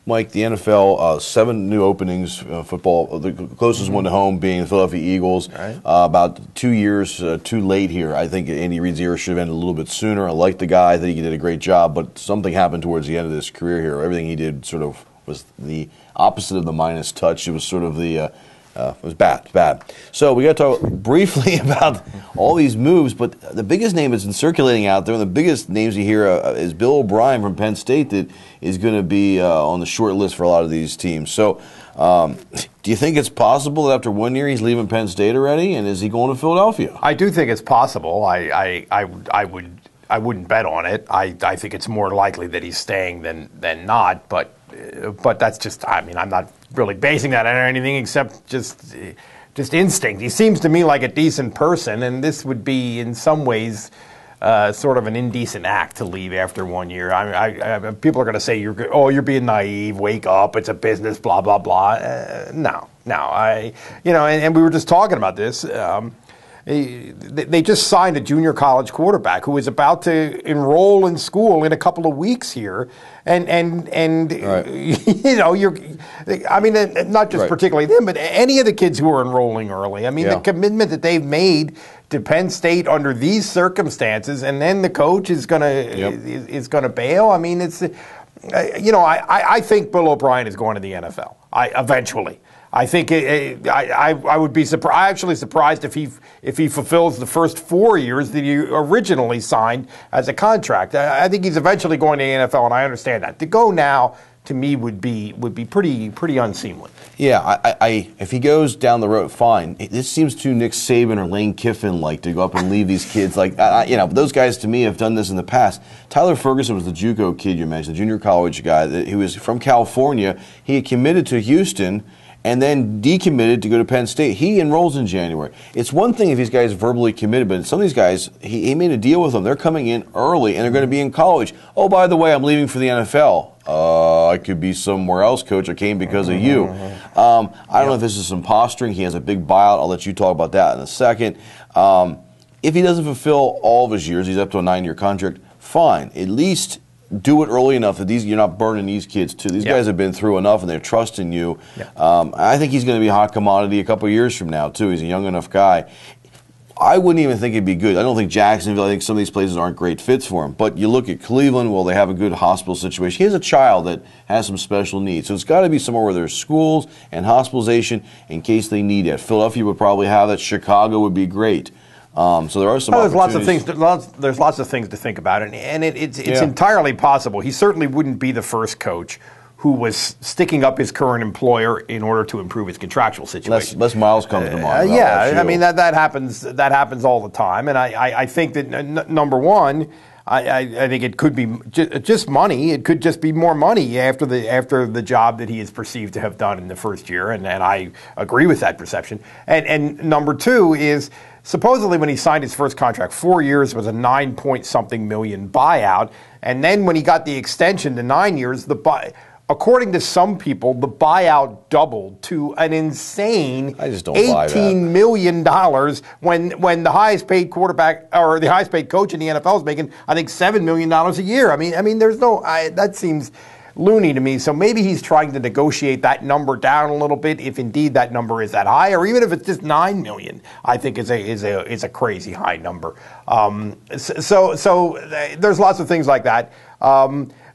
Mike, the NFL, 7 new openings, football, the closest one to home being the Philadelphia Eagles. Right. About 2 years too late here. I think Andy Reid's era should have ended a little bit sooner. I like the guy. I think he did a great job, but something happened towards the end of his career here. Everything he did sort of was the opposite of the minus touch. It was sort of the it was bad. So we got to talk briefly about all these moves, but the biggest name that's been circulating out there, and the biggest names you hear is Bill O'Brien from Penn State that is going to be on the short list for a lot of these teams. So do you think it's possible that after 1 year he's leaving Penn State already, and is he going to Philadelphia? I do think it's possible. I wouldn't bet on it. I think it's more likely that he's staying than not, but that's just, I mean, I'm not really basing that on anything except just instinct. He seems to me like a decent person, and this would be in some ways sort of an indecent act to leave after 1 year. People are going to say you're being naive. Wake up! It's a business. Blah blah blah. No. And we were just talking about this. They just signed a junior college quarterback who is about to enroll in school in a couple of weeks here, and Right. I mean, not just Right. particularly them, but any of the kids who are enrolling early. I mean, the commitment that they've made to Penn State under these circumstances, and then the coach is gonna bail. I mean, it's I think Bill O'Brien is going to the NFL. Eventually. I think I would be actually surprised if he fulfills the first 4 years that he originally signed as a contract. I think he's eventually going to the NFL, and I understand that. To go now, to me, would be pretty unseemly. Yeah, if he goes down the road, fine. This seems too Nick Saban or Lane Kiffin like to go up and leave these kids. Like, those guys to me have done this in the past. Tyler Ferguson was the JUCO kid you mentioned, the junior college guy. He was from California. He had committed to Houston and then decommitted to go to Penn State. He enrolls in January. It's one thing if these guys verbally committed, but some of these guys, he made a deal with them. They're coming in early, and they're going to be in college. Oh, by the way, I'm leaving for the NFL. I could be somewhere else, Coach. I came because of you. I don't know if this is some posturing. He has a big buyout. I'll let you talk about that in a second. If he doesn't fulfill all of his years, he's up to a 9-year contract, fine. At least do it early enough that you're not burning these kids too. These guys have been through enough, and they're trusting you. I think he's going to be a hot commodity a couple of years from now too. He's a young enough guy. I wouldn't even think it'd be good. I don't think Jacksonville, I think some of these places aren't great fits for him. But you look at Cleveland, well, they have a good hospital situation. He has a child that has some special needs. So it's got to be somewhere where there's schools and hospitalization in case they need it. Philadelphia would probably have that. Chicago would be great. So there are some there's lots of opportunities. things. There's lots of things to think about, and it's entirely possible. He certainly wouldn't be the first coach who was sticking up his current employer in order to improve his contractual situation. Less Miles comes to mind. I mean that happens. That happens all the time, and I think that number one, I think it could be just money. It could just be more money after the job that he is perceived to have done in the first year, and I agree with that perception. And number two is, supposedly when he signed his first contract, 4 years was a 9-point-something million buyout, and then when he got the extension to 9 years, according to some people, the buyout doubled to an insane $18 million when the highest paid quarterback or the highest paid coach in the NFL is making, I think, $7 million a year. I mean, there's that seems loony to me. So maybe he's trying to negotiate that number down a little bit, if indeed that number is that high, or even if it's just $9 million. I think is a crazy high number. So there's lots of things like that.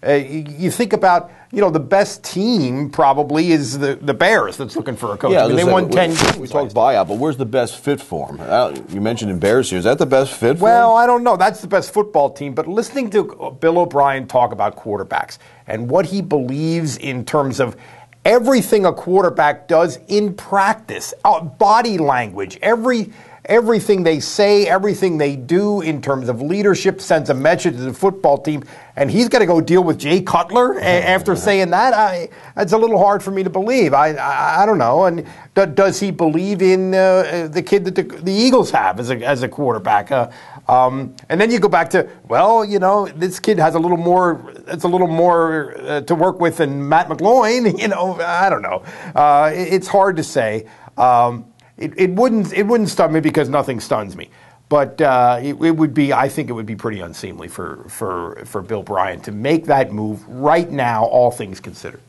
You think about, the best team probably is the Bears that's looking for a coach. Yeah, they won 10 games. We talked buyout, but where's the best fit for him? You mentioned in Bears here. Is that the best fit for him? Well, I don't know. That's the best football team. But listening to Bill O'Brien talk about quarterbacks and what he believes in terms of everything a quarterback does in practice, body language, everything they say, everything they do in terms of leadership sends a message to the football team, and he's got to go deal with Jay Cutler after saying that. That's a little hard for me to believe. I don't know. And does he believe in the kid that the Eagles have as a quarterback? And then you go back to, this kid has a little more. It's a little more to work with than Matt McGloin. I don't know. It's hard to say. It wouldn't stun me because nothing stuns me, but it would be. I think it would be pretty unseemly for Bill O'Brien to make that move right now, all things considered.